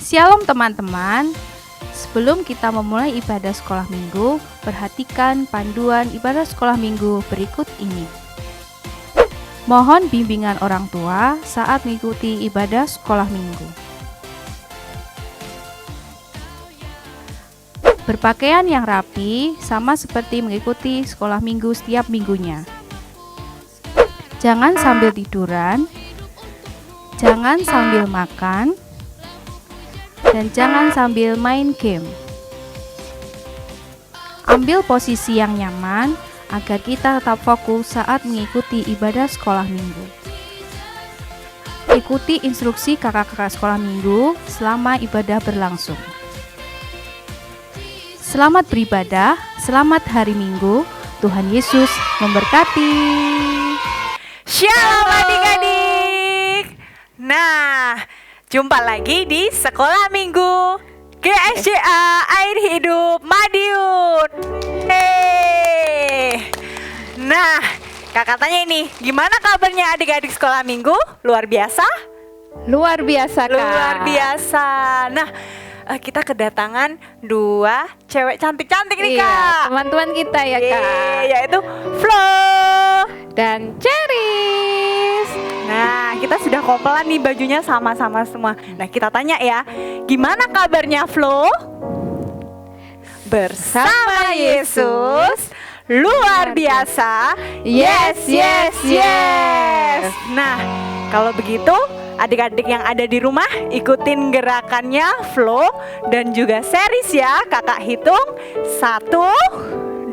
Shalom teman-teman. Sebelum kita memulai ibadah sekolah minggu, perhatikan panduan ibadah sekolah minggu berikut ini. Mohon bimbingan orang tua saat mengikuti ibadah sekolah minggu. Berpakaian yang rapi sama seperti mengikuti sekolah minggu setiap minggunya. Jangan sambil tiduran, jangan sambil makan, dan jangan sambil main game. Ambil posisi yang nyaman agar kita tetap fokus saat mengikuti ibadah sekolah minggu. Ikuti instruksi kakak-kakak sekolah minggu selama ibadah berlangsung. Selamat beribadah, selamat hari Minggu. Tuhan Yesus memberkati. Shalom adik-adik. Nah, jumpa lagi di Sekolah Minggu GSCA Air Hidup Madiun. Nah, kakak tanya ini, gimana kabarnya adik-adik sekolah minggu? Luar biasa? Luar biasa, Kak. Luar biasa. Nah, kita kedatangan dua cewek cantik-cantik nih, Kak. Teman-teman kita ya, Kak. Yaitu Flo Dan Ceris. Nah, kita sudah kompelan nih bajunya sama-sama semua. Nah, kita tanya ya, gimana kabarnya Flo? Bersama Yesus, luar biasa. Yes, yes, yes. Nah, kalau begitu, adik-adik yang ada di rumah ikutin gerakannya Flo dan juga Ceris ya. Kakak hitung 1,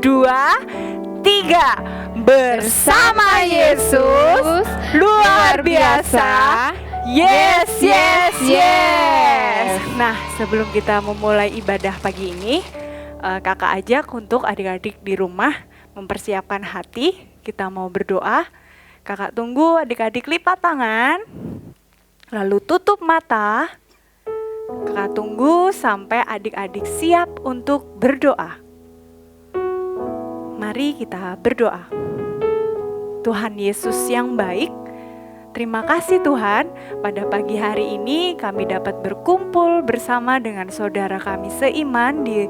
2, 3. Bersama Yesus, luar biasa. Yes, yes, yes. Nah, sebelum kita memulai ibadah pagi ini, kakak ajak untuk adik-adik di rumah mempersiapkan hati. Kita mau berdoa. Kakak tunggu adik-adik lipat tangan, lalu tutup mata. Kakak tunggu sampai adik-adik siap untuk berdoa. Mari kita berdoa. Tuhan Yesus yang baik, terima kasih Tuhan, pada pagi hari ini kami dapat berkumpul bersama dengan saudara kami seiman di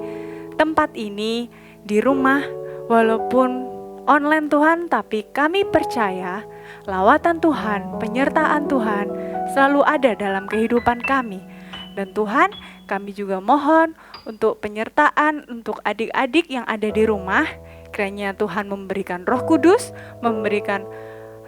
tempat ini, di rumah, walaupun online Tuhan, tapi kami percaya lawatan Tuhan, penyertaan Tuhan selalu ada dalam kehidupan kami. Dan Tuhan, kami juga mohon untuk penyertaan untuk adik-adik yang ada di rumah. Kiranya Tuhan memberikan Roh Kudus, memberikan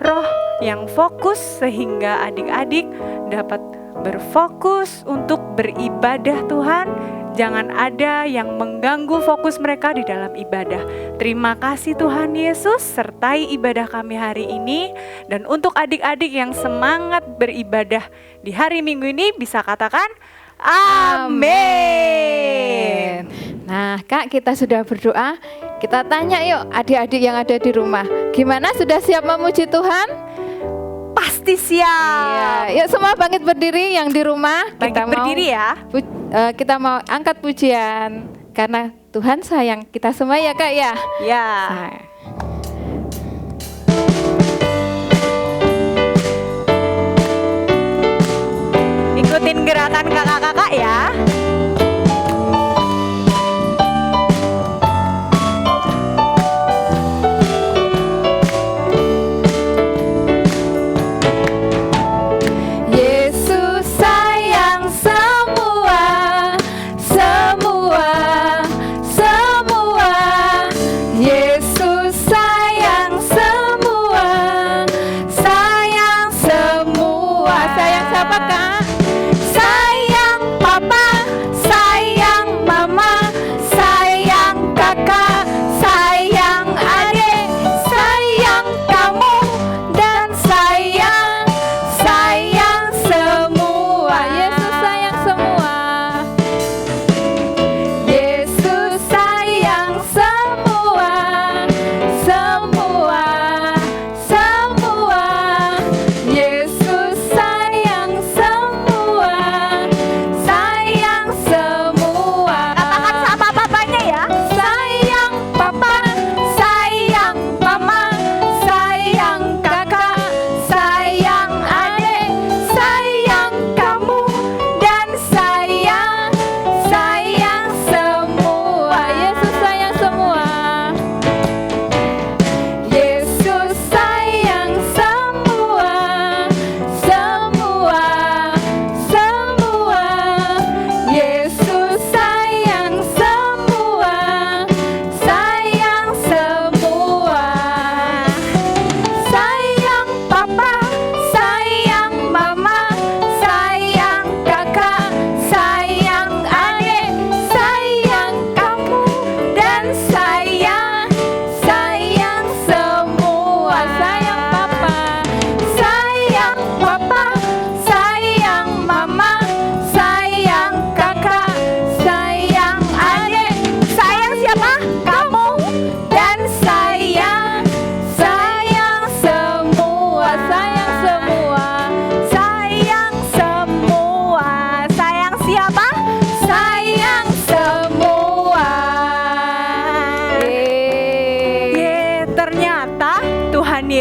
roh yang fokus sehingga adik-adik dapat berfokus untuk beribadah Tuhan. Jangan ada yang mengganggu fokus mereka di dalam ibadah. Terima kasih Tuhan Yesus, sertai ibadah kami hari ini. Dan untuk adik-adik yang semangat beribadah di hari Minggu ini, bisa katakan amin. Nah, Kak, kita sudah berdoa. Kita tanya yuk adik-adik yang ada di rumah, gimana, sudah siap memuji Tuhan? Pasti siap. Iya, yuk semua bangkit berdiri yang di rumah. Bangkit berdiri ya. Kita mau angkat pujian karena Tuhan sayang kita semua ya, Kak ya. Ya. Nah. Ikutin gerakan kakak-kakak ya.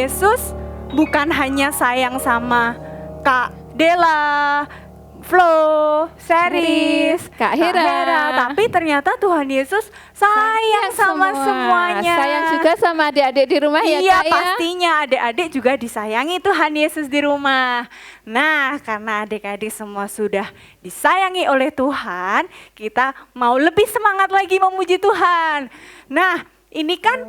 Yesus bukan hanya sayang sama Kak Dela, Flo, Seris, Kak Hera. tapi ternyata Tuhan Yesus sayang sama semuanya. Sayang juga sama adik-adik di rumah ya Iya, Kak ya. pastinya adik-adik juga disayangi Tuhan Yesus di rumah. Nah, karena adik-adik semua sudah disayangi oleh Tuhan, kita mau lebih semangat lagi memuji Tuhan. Nah, ini kan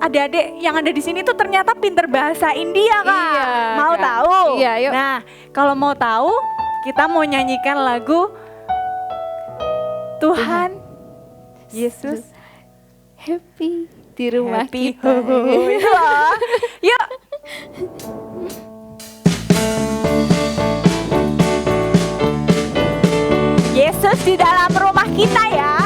adik-adik yang ada di sini tuh ternyata pinter bahasa India, Kak. Iya, Mau Kak. tahu? Iya, yuk. Nah, kalau mau tahu, kita mau nyanyikan lagu Tuhan Yesus Happy di rumah Happy kita. Ho. Itu loh. Yuk. Yesus di dalam rumah kita ya.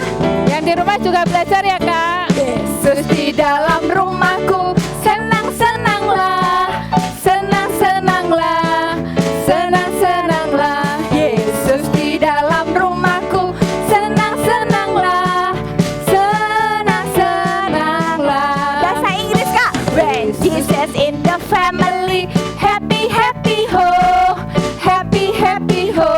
Yang di rumah juga belajar ya Kak. Yesus di dalam rumahku, senang-senanglah, senang-senanglah, senang-senanglah. Yesus di dalam rumahku, senang-senanglah, senang-senanglah. Bahasa Inggris Kak. When Jesus in the family, happy happy ho, happy happy ho,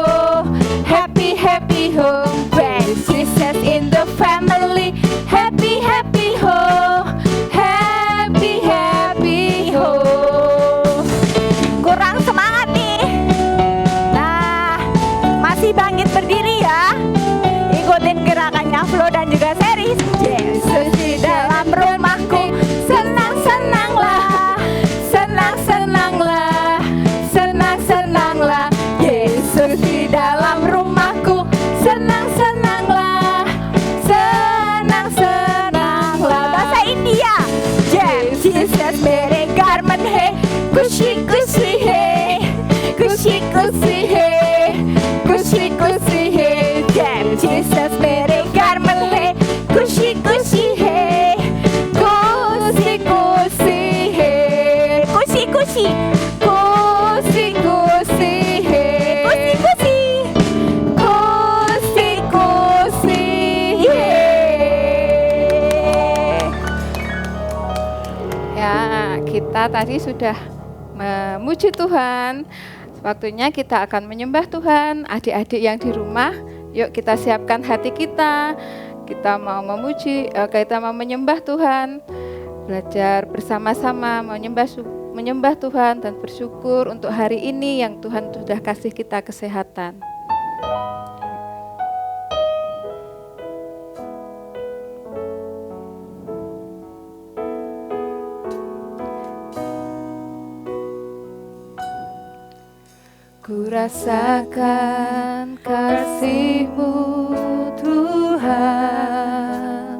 happy happy ho. When Jesus in the family, happy happy ho, happy happy ho. Kurang semangat nih. Nah, masih bangkit berdiri ya. Ikutin gerakannya Flo dan juga Seris. Yesus di dalam rumahku, senang-senanglah, senang-senanglah, senang-senanglah. Yesus di dalam rumahku, senang-senanglah, senang-senanglah. Bahasa India. Jesus mere garment hai, खुशी खुशी है, खुशी खुशी है, खुशी खुशी है. Jesus mere garment hai, खुशी खुशी है, खुशी खुशी है, खुशी खुशी, खुशी खुशी है, खुशी खुशी, खुशी खुशी है. Ya, kita tadi sudah memuji Tuhan. Waktunya kita akan menyembah Tuhan. Adik-adik yang di rumah, yuk kita siapkan hati kita. Kita mau memuji, kita mau menyembah Tuhan. Belajar bersama-sama menyembah Tuhan dan bersyukur untuk hari ini yang Tuhan sudah kasih kita kesehatan. Ku rasakan kasih-Mu Tuhan,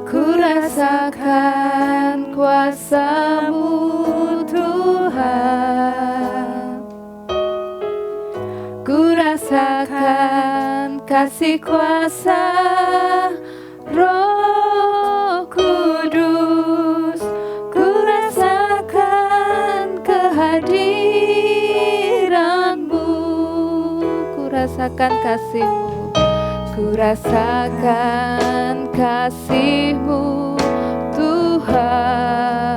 ku rasakan kuasa-Mu Tuhan, ku rasakan kasih kuasa Roh Kudus, ku rasakan kehadiran-Mu, ku rasakan kasih-Mu, ku rasakan kasih-Mu Tuhan,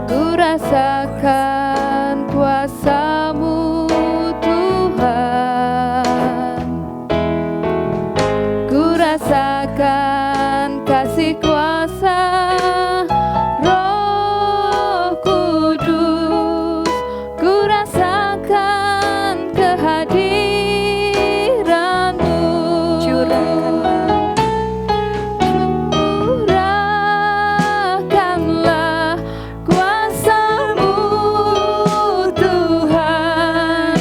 ku rasakan kuasa-Mu Tuhan, ku rasakan kasih kuasa Roh Kudus, ku rasakan kehadiran-Mu. Curahkanlah kuasa-Mu Tuhan,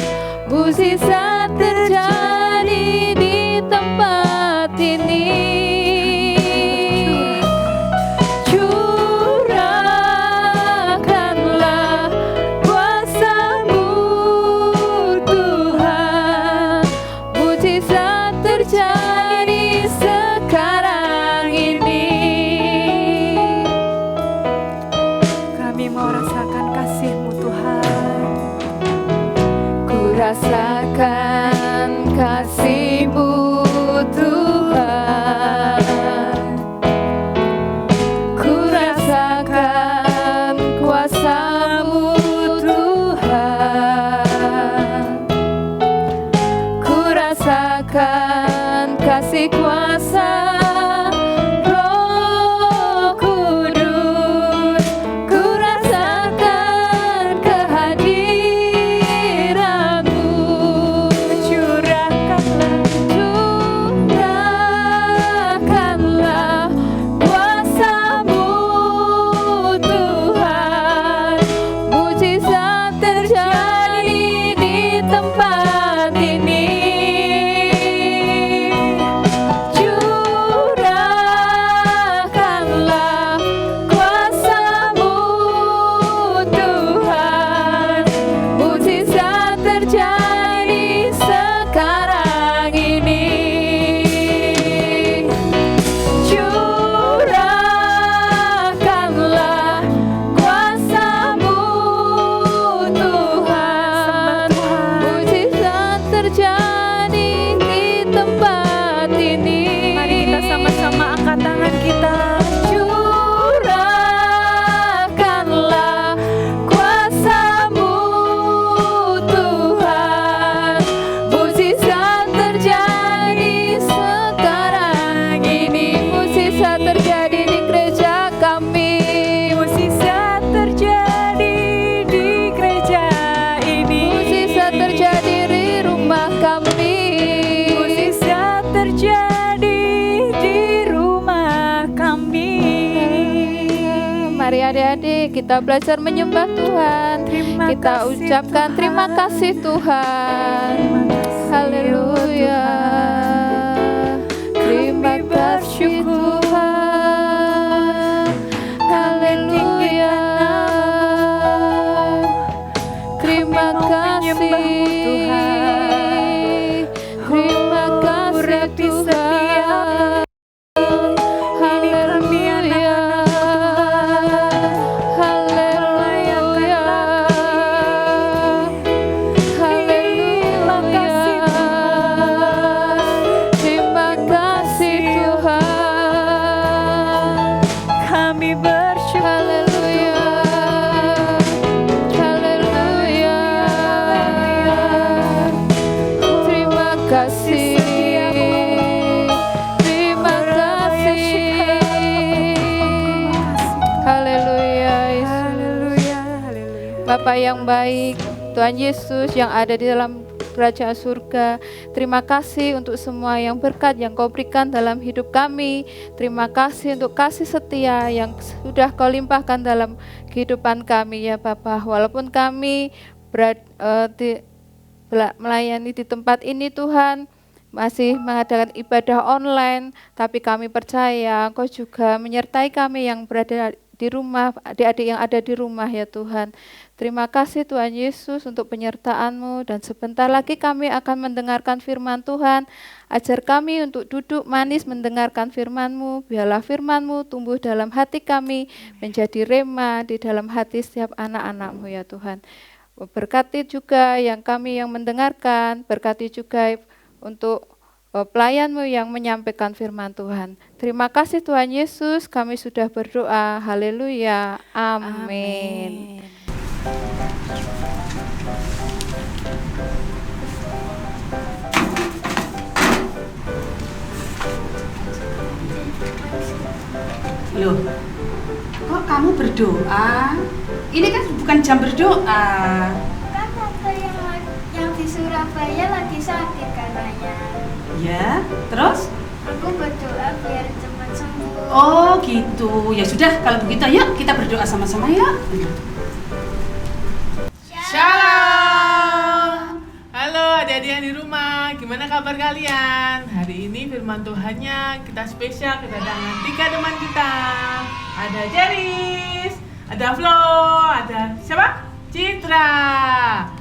mukjizat terjadi di tempat ini. Curahkanlah kuasa-Mu Tuhan, mukjizat terjadi sekarang ini. Kami mau rasakan kasih-Mu Tuhan. Ku rasakan kasih-Mu Tuhan, rasakan kasih kuasa Roh Kudus, ku rasakan kehadiran-Mu. Curahkanlah kuasa-Mu Tuhan, mujizat terjadi di tempat ini. Curahkanlah kuasa-Mu Tuhan, mujizat terjadi sekarang ini. Curahkanlah kuasa-Mu Tuhan, mujizat terjadi di tempat ini. Mari kita sama-sama angkat tangan kita. Curahkanlah kuasa-Mu Tuhan, mujizat terjadi sekarang ini. Mujizat terjadi di gereja kami. Mujizat terjadi di gereja ini. Mujizat terjadi di rumah kami. Mujizat terjadi di rumah kami. Mari adik-adik kita belajar menyembah Tuhan. Terima Kita kasih, ucapkan Tuhan. terima kasih Tuhan. Terima kasih, Haleluya. Terima Kami kasih bersyukur. Tuhan. Haleluya. Terima mau kasih menyembah-Mu, Tuhan. Terima kasih Rapi Tuhan. setiap Haleluya. Haleluya. Terima kasih, Haleluya. Terima kasih Tuhan. kami bersyukur. Haleluya. Haleluya. Terima kasih. Terima kasih. Haleluya. Yesus. Haleluya, haleluya. Bapa yang baik, Tuhan Yesus yang ada di dalam kerajaan surga, terima kasih untuk semua yang berkat yang Kau berikan dalam hidup kami. Terima kasih untuk kasih setia yang sudah Kau limpahkan dalam kehidupan kami ya Bapa. Walaupun kami melayani di tempat ini Tuhan, masih mengadakan ibadah online, tapi kami percaya Engkau juga menyertai kami yang berada di rumah, adik-adik yang ada di rumah ya Tuhan. Terima kasih Tuhan Yesus untuk penyertaan-Mu, dan sebentar lagi kami akan mendengarkan firman Tuhan. Ajar kami untuk duduk manis mendengarkan firman-Mu. Biarlah firman-Mu tumbuh dalam hati kami, menjadi rema di dalam hati setiap anak-anak-Mu ya Tuhan. Berkati juga yang kami yang mendengarkan, berkati juga untuk pelayan-Mu yang menyampaikan firman Tuhan. Terima kasih Tuhan Yesus, kami sudah berdoa. Haleluya. Amin. Loh, kok kamu berdoa? Ini kan bukan jam berdoa. Kan tante yang di Surabaya lagi sakit katanya. Ya, terus? Aku berdoa biar cepat sembuh. Oh gitu, ya sudah kalau begitu yuk kita berdoa sama-sama ya. Shalom. Halo adik-adik yang di rumah, gimana kabar kalian? Hari ini firman Tuhannya kita spesial kedatangan 3 teman kita. Ada Jeris, ada Flo, ada siapa? Citra,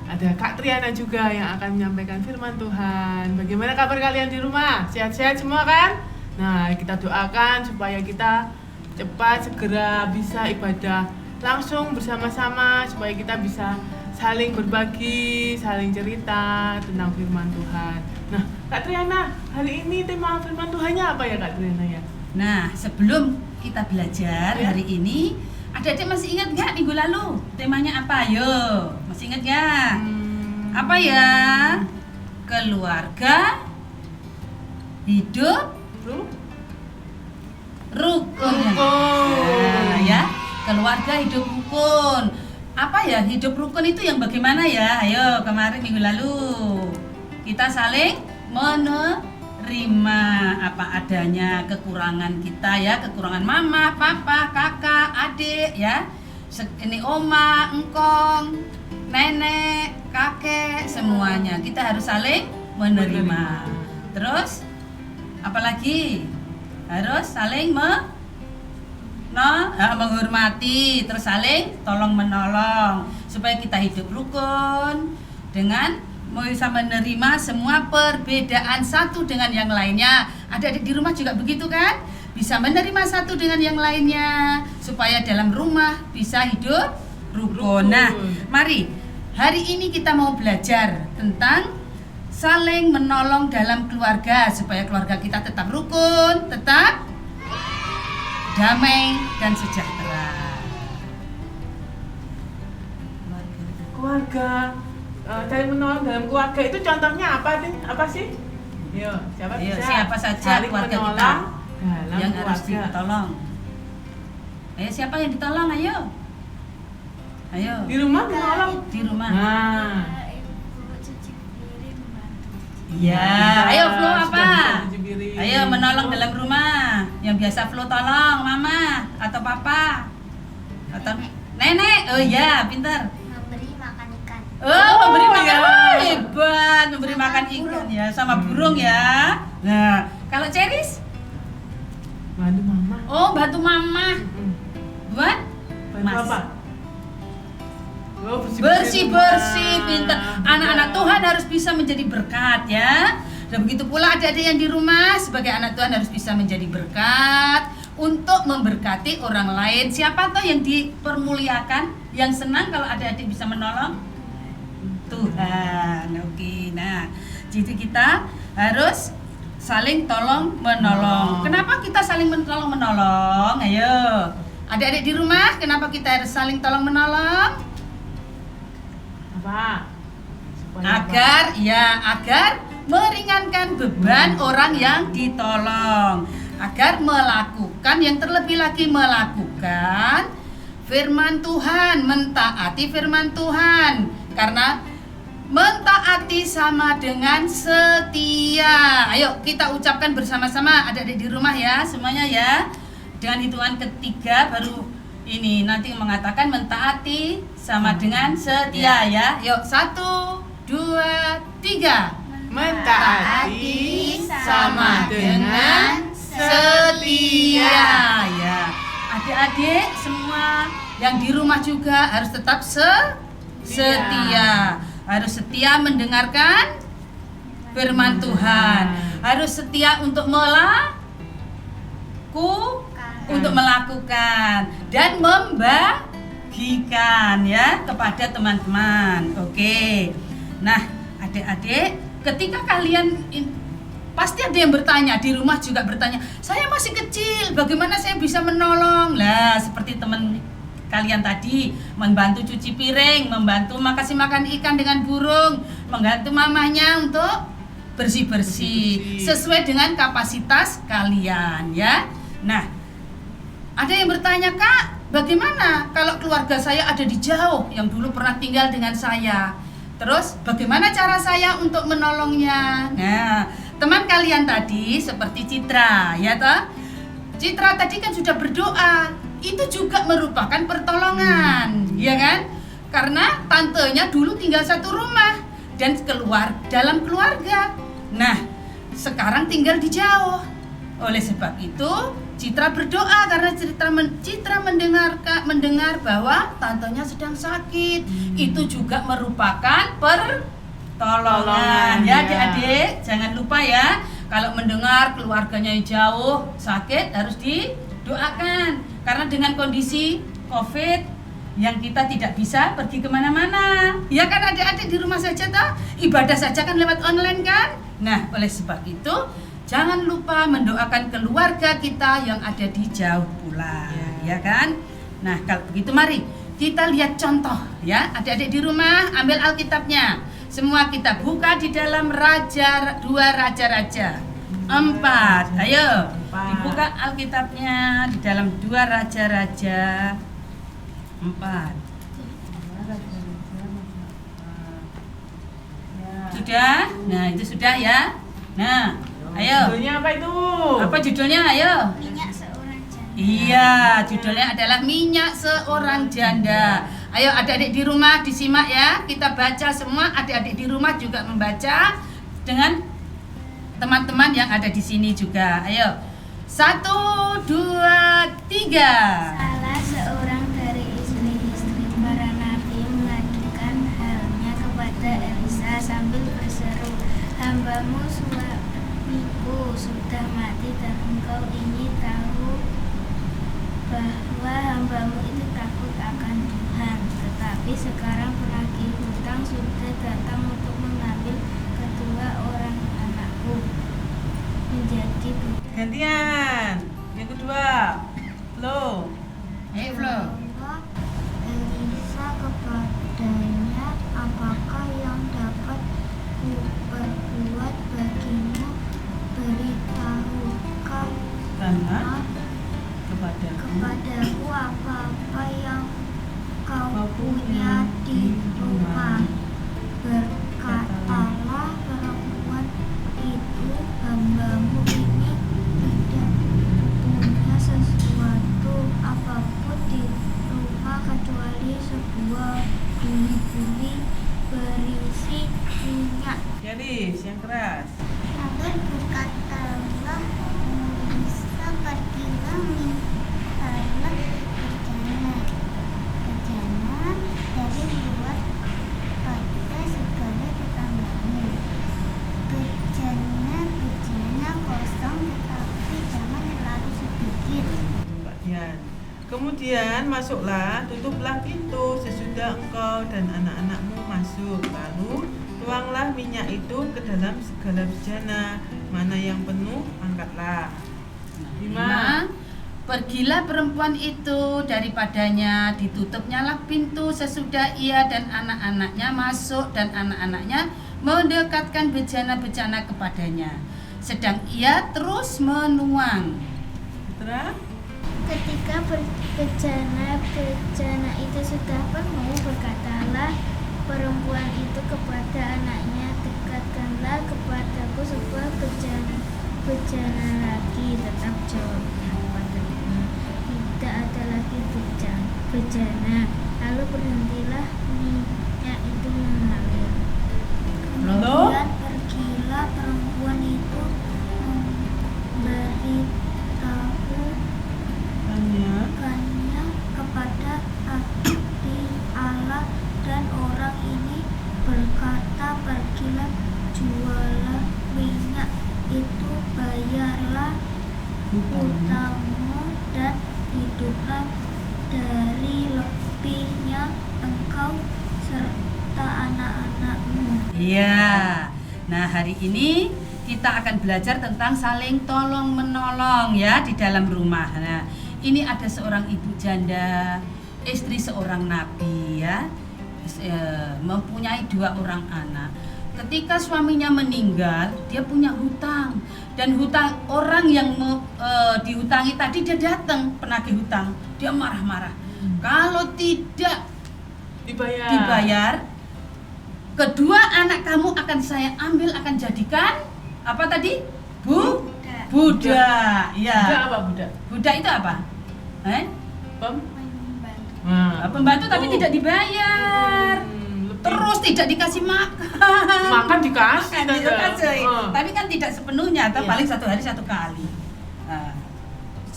ada Kak Triana juga yang akan menyampaikan firman Tuhan. Bagaimana kabar kalian di rumah? Sehat-sehat semua kan? Nah, kita doakan supaya kita cepat segera bisa ibadah langsung bersama-sama, supaya kita bisa saling berbagi, saling cerita tentang firman Tuhan. Nah, Kak Triana, hari ini tema firman Tuhannya apa ya Kak Triana ya? Nah, sebelum kita belajar Ya. hari ini, adik-adik masih ingat nggak minggu lalu temanya apa? Yo, masih ingat nggak? Apa ya? Keluarga hidup Ru? rukun. Rukun. Nah, ya, keluarga hidup rukun. Apa ya hidup rukun itu yang bagaimana ya? Ayo, kemarin minggu lalu kita saling menerima apa adanya kekurangan kita ya, kekurangan mama, papa, kakak, adik ya. Ini oma, engkong, nenek, kakek, semuanya kita harus saling menerima. Terus apalagi harus saling menghormati, terus saling tolong menolong supaya kita hidup rukun dengan bisa menerima semua perbedaan satu dengan yang lainnya. Adik-adik di rumah juga begitu kan? Bisa menerima satu dengan yang lainnya supaya dalam rumah bisa hidup rukun. Nah, mari hari ini kita mau belajar tentang saling menolong dalam keluarga supaya keluarga kita tetap rukun, tetap damai dan sejahtera. Keluarga, saling menolong dalam keluarga itu contohnya apa nih? Apa sih? Yo, siapa Ayo, bisa? siapa saja Saling keluarga menolong kita dalam yang harus keluarga. ditolong. Ayo, siapa yang ditolong? Ayo. Ayo. Di rumah menolong. Di rumah. Nah, Ibu cuci piring, bantu cuci. Iya. Ayo Flo sudah apa? bisa cuci piring. Ayo menolong dalam rumah. Yang biasa Flo tolong mama atau papa atau nenek. Oh iya, pintar. Memberi makan ikan. Oh, memberi makan. ya. Oh, hebat, memberi makan ikan ya sama burung ya. Nah, kalau Ceris? Bantu mama. Oh, bantu mama. Buat Bantu Mas. apa? Oh, Bersih-bersih, rumah. pintar. Anak-anak Tuhan harus bisa menjadi berkat ya. Dan begitu pula adik-adik yang di rumah sebagai anak Tuhan harus bisa menjadi berkat untuk memberkati orang lain. Siapa tuh yang dipermuliakan, yang senang kalau adik-adik bisa menolong? Tuhan. Oke. Nah, jadi kita harus saling tolong menolong. Kenapa kita saling tolong menolong? Ayo. Adik-adik di rumah, kenapa kita harus saling tolong menolong? Apa? Supaya Agar meringankan beban orang yang ditolong, agar melakukan yang terlebih lagi melakukan firman Tuhan, mentaati firman Tuhan, karena mentaati sama dengan setia. Ayo kita ucapkan bersama-sama adik-adik di rumah ya, semuanya ya. Dengan hitungan ketiga baru ini nanti mengatakan mentaati sama dengan setia ya. Yuk 1, 2, 3. mentaati sama dengan setia ya. Adik-adik semua yang di rumah juga harus tetap setia. Harus setia mendengarkan firman Tuhan. Harus setia untuk melakukan dan membagikan ya kepada teman-teman. Oke. Nah, adik-adik, ketika kalian pasti ada yang bertanya di rumah juga bertanya, saya masih kecil, bagaimana saya bisa menolong? Lah, seperti teman kalian tadi membantu cuci piring, membantu kasih makan ikan dengan burung, membantu mamanya untuk bersih-bersih sesuai dengan kapasitas kalian ya. Nah, ada yang bertanya, Kak, bagaimana kalau keluarga saya ada di jauh yang dulu pernah tinggal dengan saya? Terus bagaimana cara saya untuk menolongnya? Nah, teman kalian tadi seperti Citra, ya toh? Citra tadi kan sudah berdoa. Itu juga merupakan pertolongan, ya kan? Karena tantenya dulu tinggal satu rumah dan dalam keluarga. Nah, sekarang tinggal di jauh. Oleh sebab itu, Citra berdoa karena Citra mendengar bahwa tantenya sedang sakit. Itu juga merupakan pertolongan. Ya, adik-adik, jangan lupa ya, kalau mendengar keluarganya yang jauh sakit harus didoakan. Karena dengan kondisi COVID yang kita tidak bisa pergi kemana-mana, ya kan adik-adik di rumah saja toh, ibadah saja kan lewat online kan. Nah, oleh sebab itu jangan lupa mendoakan keluarga kita yang ada di jauh pula, ya kan? Nah, kalau begitu mari kita lihat contoh ya. Adik-adik di rumah ambil Alkitabnya. Semua kita buka di dalam 2 Raja-Raja. 4. Ayo, 4. dibuka Alkitabnya di dalam 2 Raja-Raja 4. Sudah? Nah, itu sudah ya. Nah, ayo. Judulnya apa itu? Apa judulnya? Ayo. Minyak seorang janda. Iya, judulnya adalah Minyak Seorang Janda. Ayo adik-adik di rumah disimak ya. Kita baca semua, adik-adik di rumah juga membaca dengan teman-teman yang ada di sini juga. Ayo. 1, 2, 3. Salah seorang dari istri-istri para nabi mengadukan halnya kepada Elisa sambil berseru, "Hambamu suamiku sudah mati dan engkau ini tahu bahwa hambamu itu takut akan Tuhan. Tetapi sekarang penagih hutang sudah datang untuk mengambil kedua orang anakku menjadi budak." Gantian. Yang kedua. Lo. Ayo, Flo. Elisa kepadanya, "Apakah yang dapat kuperbuat bagimu? Beritahukan Tangan kepadaku. kepadaku apa-apa yang kau punya di rumah." Berkatalah perempuan itu, "Hambamu ini tidak punya sesuatu apapun di rumah kecuali sebuah buli-buli berisi minyak." Yaris, yang keras. Lalu berkatalah Elisa, "Pergilah mintalah bejana dari luar pada segala tetanggamu. Bejana kosong, tetapi jangan terlalu sedikit." Mbak Dian. Kemudian masuklah, tutuplah pintu sesudah engkau dan anak-anakmu masuk. Lalu tuanglah minyak itu ke dalam segala bejana. Mana yang penuh, angkatlah. 5. Pergilah perempuan itu daripadanya, ditutupnyalah pintu sesudah ia dan anak-anaknya masuk, dan anak-anaknya mendekatkan bejana-bejana kepadanya. Sedang ia terus menuang. Putra. Ketika bejana itu sudah penuh, berkatalah perempuan itu kepada anaknya, "Dekatkanlah kepadaku sebuah bejana lagi." Tetap jawabnya padanya, "Tidak ada lagi bejana." Lalu berhentilah minyak itu mengalir. Kemudian pergilah perempuan itu memberitahu bukannya kepada ahli Allah, dan orang ini berkata, "Pergilah, jualah minyak itu, bayarlah hutangmu, dan hiduplah dari lebihnya engkau serta anak-anakmu." Iya. Nah, hari ini kita akan belajar tentang saling tolong menolong ya di dalam rumah. Nah, ini ada seorang ibu janda, istri seorang nabi ya, mempunyai 2 orang anak. Ketika suaminya meninggal, dia punya hutang, dan hutang orang yang dihutangi tadi, dia datang penagih hutang, dia marah-marah. Kalau tidak dibayar, kedua anak kamu akan saya ambil, akan jadikan apa tadi? Budak. Ya. Budak apa budak? Budak itu apa? Pembantu tapi tidak dibayar. Terus tidak dikasih makan. Makan dikasih, Tante. Dikasih. Tapi kan tidak sepenuhnya, atau Iya. paling 1 hari 1 kali. Nah,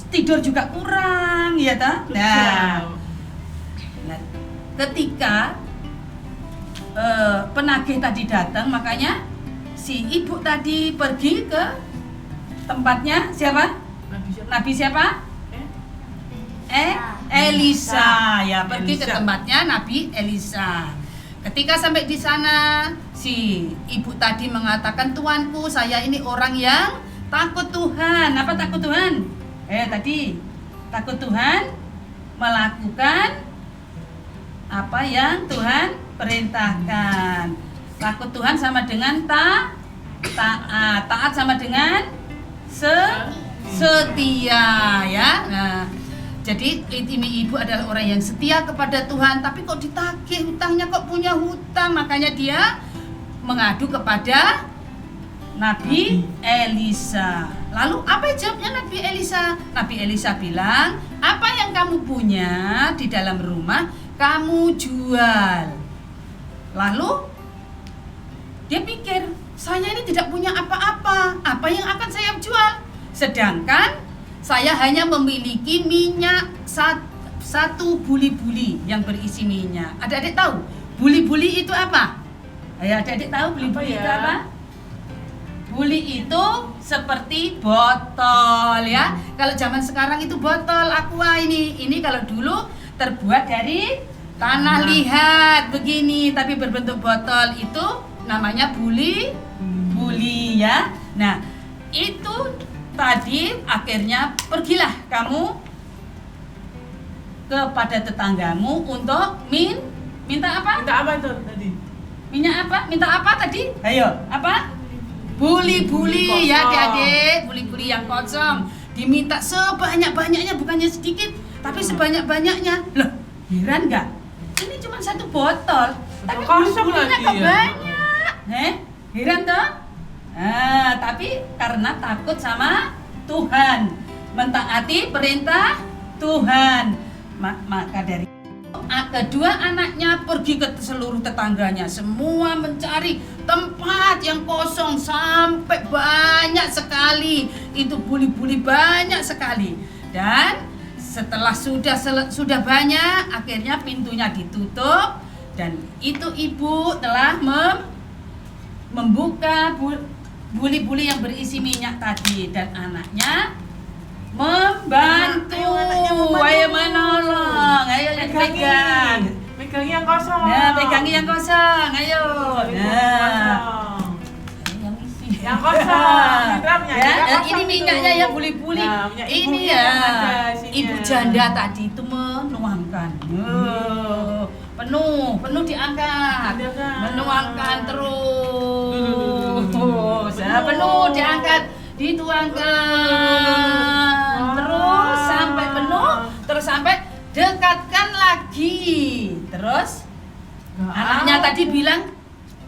tidur juga kurang, ya toh? Nah, ketika penagih tadi datang, makanya si ibu tadi pergi ke tempatnya siapa? Nabi siapa? Elisa. Ya, pergi ke Elisa. tempatnya Nabi Elisa. Ketika sampai di sana, si ibu tadi mengatakan, "Tuanku, saya ini orang yang takut Tuhan." Apa takut Tuhan? Tadi takut Tuhan, melakukan apa yang Tuhan perintahkan. Takut Tuhan sama dengan taat. Taat sama dengan setia ya. Nah, jadi ini ibu adalah orang yang setia kepada Tuhan, tapi kok ditagih hutangnya, kok punya hutang, makanya dia mengadu kepada Nabi Elisa. Lalu apa jawabnya Nabi Elisa? Nabi Elisa bilang, apa yang kamu punya di dalam rumah kamu jual. Lalu dia pikir, saya ini tidak punya apa-apa, apa yang akan saya jual? Sedangkan saya hanya memiliki minyak satu buli-buli yang berisi minyak. Adik-adik tahu buli-buli itu apa? Ayo adik-adik tahu buli-buli itu apa? Buli itu seperti botol ya. Kalau zaman sekarang itu botol aqua ini kalau dulu terbuat dari tanah liat begini, tapi berbentuk botol, itu namanya buli ya. Nah, itu tadi akhirnya pergilah kamu kepada tetanggamu untuk minta apa? Minta apa itu tadi? Minyak apa? Minta apa tadi? Ayo, apa? Buli-buli ya adik-adik, buli-buli yang kosong. Diminta sebanyak-banyaknya, bukannya sedikit, tapi sebanyak-banyaknya. Loh, heran nggak? Ini cuma satu botol, tapi kosong buli-bulinya lagi kok ya? banyak. Heran toh? Nah, tapi karena takut sama Tuhan, mentaati perintah Tuhan, maka dari kedua anaknya pergi ke seluruh tetangganya, semua mencari tempat yang kosong sampai banyak sekali, itu buli-buli banyak sekali. Dan setelah sudah banyak, akhirnya pintunya ditutup, dan itu ibu telah membuka buli-buli yang berisi minyak tadi, dan anaknya membantu, ayo menolong, ayo pegang, yang kosong. nah pegangi yang kosong, ayo, Yang kosong. ya, ini minyaknya ya buli-buli, ini ya ibu janda tadi itu menuangkan, penuh diangkat, menuangkan terus, penuh diangkat, dituangkan terus sampai penuh, terus sampai dekatkan lagi. Terus anaknya tadi bilang,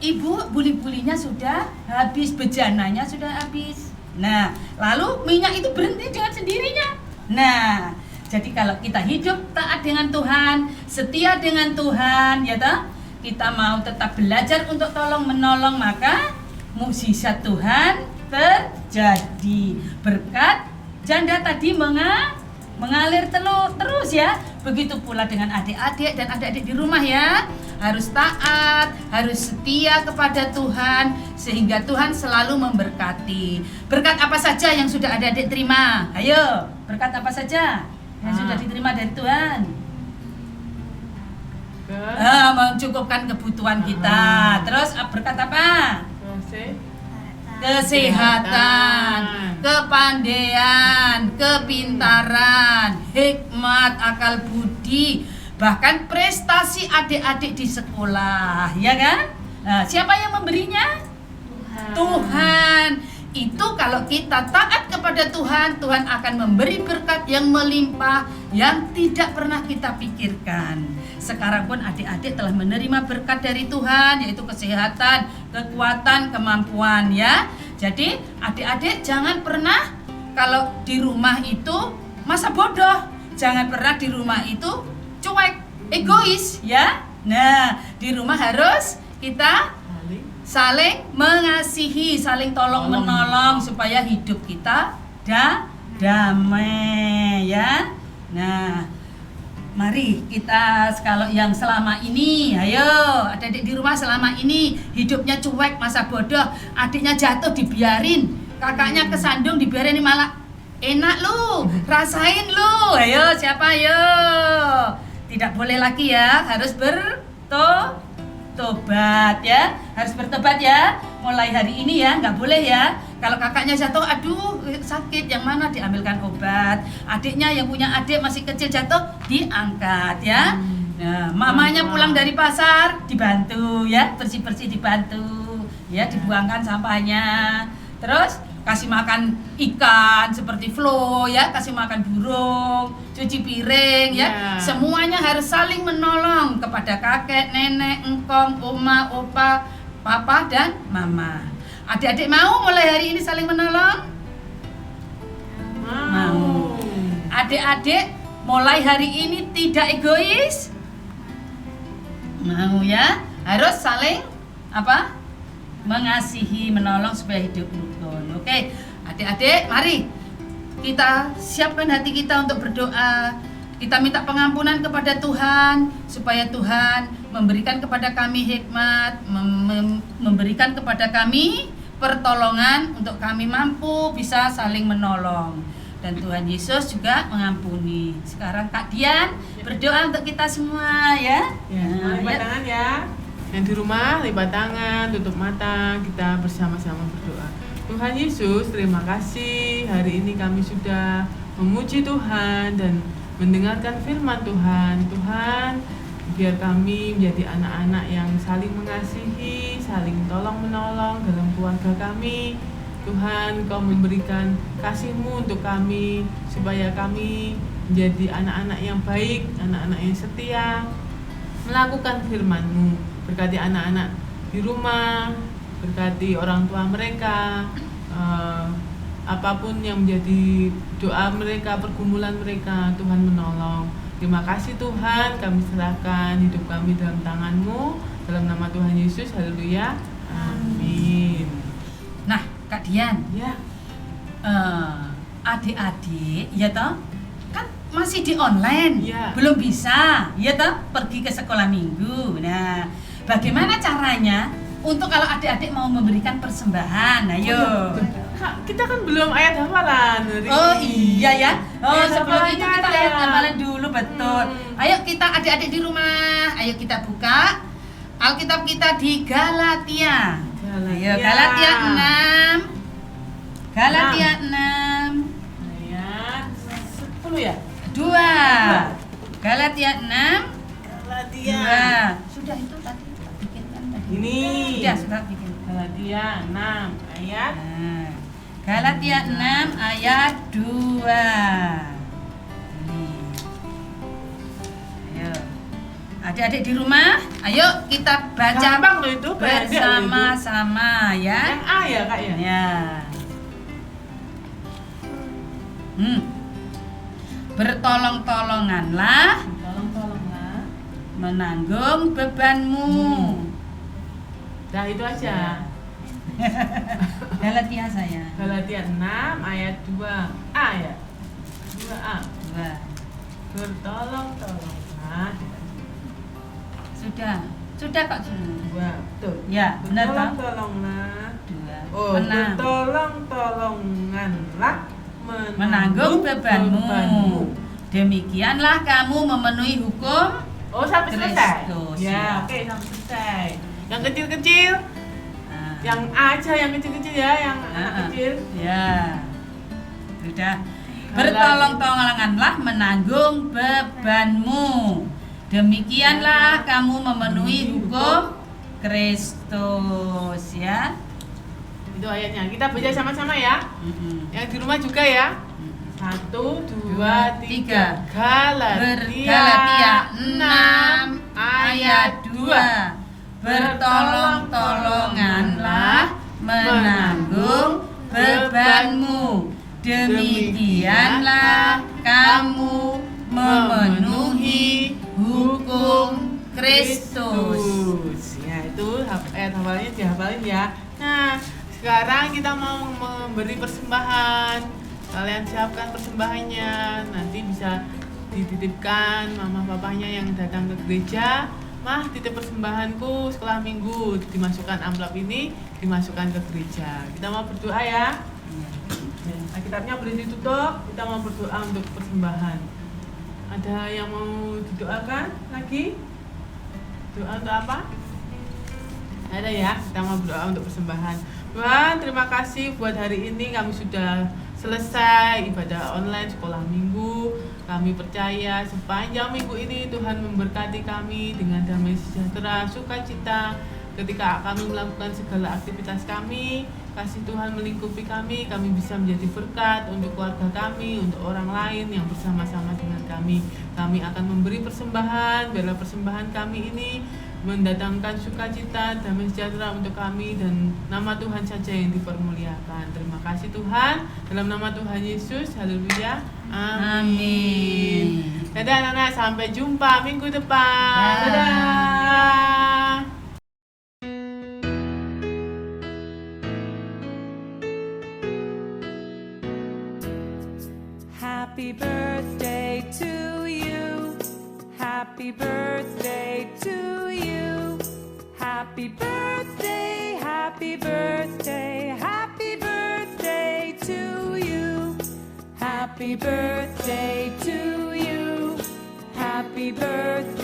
ibu, buli-bulinya sudah habis, bejananya sudah habis. Nah, lalu minyak itu berhenti dengan sendirinya. Nah, jadi kalau kita hidup taat dengan Tuhan, setia dengan Tuhan, ya toh, kita mau tetap belajar untuk tolong menolong, maka mukjizat Tuhan terjadi. Berkat janda tadi mengalir terus ya. Begitu pula dengan adik-adik dan adik-adik di rumah ya. Harus taat, harus setia kepada Tuhan, sehingga Tuhan selalu memberkati. Berkat apa saja yang sudah adik-adik terima? Ayo, berkat apa saja yang sudah diterima dari Tuhan? Mencukupkan kebutuhan kita. Terus berkat apa? Kesehatan, kepandaian, kepintaran, hikmat, akal budi, bahkan prestasi adik-adik di sekolah, ya kan? Nah, siapa yang memberinya? Tuhan. Itu kalau kita taat kepada Tuhan, Tuhan akan memberi berkat yang melimpah, yang tidak pernah kita pikirkan. Sekarang pun adik-adik telah menerima berkat dari Tuhan, yaitu kesehatan, kekuatan, kemampuan ya. Jadi adik-adik jangan pernah kalau di rumah itu masa bodoh. Jangan pernah di rumah itu cuek, egois ya. Nah, di rumah harus kita saling mengasihi, saling tolong menolong supaya hidup kita damai ya. Nah, mari kita kalau yang selama ini, ayo adik-adik di rumah selama ini hidupnya cuek, masa bodoh, adiknya jatuh dibiarin, kakaknya kesandung dibiarin, ini malah enak lu, rasain lu. Ayo siapa ayo? Tidak boleh lagi ya, harus bertobat ya, harus bertobat ya. Mulai hari ini ya, nggak boleh ya. Kalau kakaknya jatuh, aduh sakit, yang mana diambilkan obat. Adiknya yang punya adik masih kecil jatuh, diangkat ya. Nah, mamanya pulang dari pasar, dibantu ya, bersih-bersih dibantu ya, dibuangkan sampahnya. Terus kasih makan ikan seperti Flo ya, kasih makan burung, cuci piring ya. Semuanya harus saling menolong kepada kakek, nenek, engkong, oma, opa, papa dan mama. Adik-adik mau mulai hari ini saling menolong? Mau. Adik-adik mulai hari ini tidak egois? Mau ya? Harus saling apa? Mengasihi, menolong supaya hidup rukun. Oke, adik-adik, mari kita siapkan hati kita untuk berdoa. Kita minta pengampunan kepada Tuhan supaya Tuhan memberikan kepada kami hikmat, memberikan kepada kami pertolongan untuk kami mampu bisa saling menolong. Dan Tuhan Yesus juga mengampuni. Sekarang Kak Dian berdoa untuk kita semua ya. Lipat tangan ya. Yang di rumah lipat tangan, tutup mata, kita bersama-sama berdoa. Tuhan Yesus, terima kasih hari ini kami sudah memuji Tuhan dan mendengarkan firman Tuhan. Tuhan, biar kami menjadi anak-anak yang saling mengasihi, saling tolong-menolong dalam keluarga kami. Tuhan, Kau memberikan kasih-Mu untuk kami, supaya kami menjadi anak-anak yang baik, anak-anak yang setia, melakukan firman-Mu. Berkati anak-anak di rumah, berkati orang tua mereka, apapun yang menjadi doa mereka, pergumulan mereka, Tuhan menolong. Terima kasih Tuhan, kami serahkan hidup kami dalam tangan-Mu, dalam nama Tuhan Yesus, haleluya, amin. Nah, Kak Dian, Ya, adik-adik, ya toh, kan masih di online, Ya. belum bisa, ya toh, pergi ke sekolah minggu. Nah, bagaimana caranya untuk kalau adik-adik mau memberikan persembahan? Ayo. Kak, kita kan belum ayat hafalan hari Oh ini. iya ya. Oh, Ayat sebelum itu hafalannya kita ada. ayat hafalan dulu, betul. Ayo kita adik-adik di rumah, ayo kita buka Alkitab kita di Galatia. Ayo Galatia 6. Galatia 6 Ayat 10 ya? 2. Galatia 6 Galatia. 2. Sudah itu tadi tak bikinkan tadi. Ini. Sudah bikin. Galatia 6 ayat. Nah, Galatia 6 ayat 2. Ini. Ayo. Adik-adik di rumah, ayo kita baca Gampang loh itu, pendek loh itu. bersama-sama ya. Yang A ya Kak ya? Ya. Bertolong-tolonganlah Tolong-tolonglah. menanggung bebanmu. Dah itu aja. Galatia saya. Galatia 6 ayat 2A ya? 2A. 2. Bertolong-tolonglah. Sudah Kak sudah. 2. Betul. Ya, benar Kak. Bertolong-tolonglah. 2. Oh, bertolong-tolonganlah Menanggung bebanmu. Demikianlah kamu memenuhi hukum. Oh, sampai selesai. Kristus, Ya, ya. oke, sampai selesai. Yang kecil-kecil, Nah, yang A aja, yang kecil-kecil ya, yang anak kecil. Ya. Sudah. Bertolong-tolonganlah menanggung bebanmu. Demikianlah kamu memenuhi hukum Kristus ya. Itu ayatnya. Kita baca sama-sama ya. Yang di rumah juga ya. 1, 2, 3. Galatia 6 ayat 2. Bertolong-tolonganlah menanggung bebanmu. Demikianlah kamu memenuhi hukum Kristus. Ya, itu ayat hafalnya dihafalin ya. Nah, sekarang kita mau memberi persembahan. Kalian siapkan persembahannya. Nanti bisa dititipkan mama papanya yang datang ke gereja. Mah, titip persembahanku sekolah minggu. Dimasukkan amplop ini, dimasukkan ke gereja. Kita mau berdoa ya. Alkitabnya boleh ditutup. Kita mau berdoa untuk persembahan. Ada yang mau didoakan lagi? Doa untuk apa? Ada ya, kita mau berdoa untuk persembahan. Tuhan, terima kasih buat hari ini kami sudah selesai ibadah online sekolah minggu. Kami percaya sepanjang minggu ini Tuhan memberkati kami dengan damai sejahtera, sukacita ketika kami melakukan segala aktivitas kami. kasih Tuhan melingkupi kami bisa menjadi berkat untuk keluarga kami, untuk orang lain yang bersama-sama dengan kami. Kami akan memberi persembahan, biarlah persembahan kami ini mendatangkan sukacita, damai sejahtera untuk kami, dan nama Tuhan saja yang dipermuliakan. Terima kasih Tuhan, dalam nama Tuhan Yesus, haleluya, amin. Dadah anak-anak, sampai jumpa minggu depan. Dadah. Happy birthday to you. Happy birthday to you. Happy birthday, happy birthday, happy birthday to you. Happy birthday to you. Happy birthday.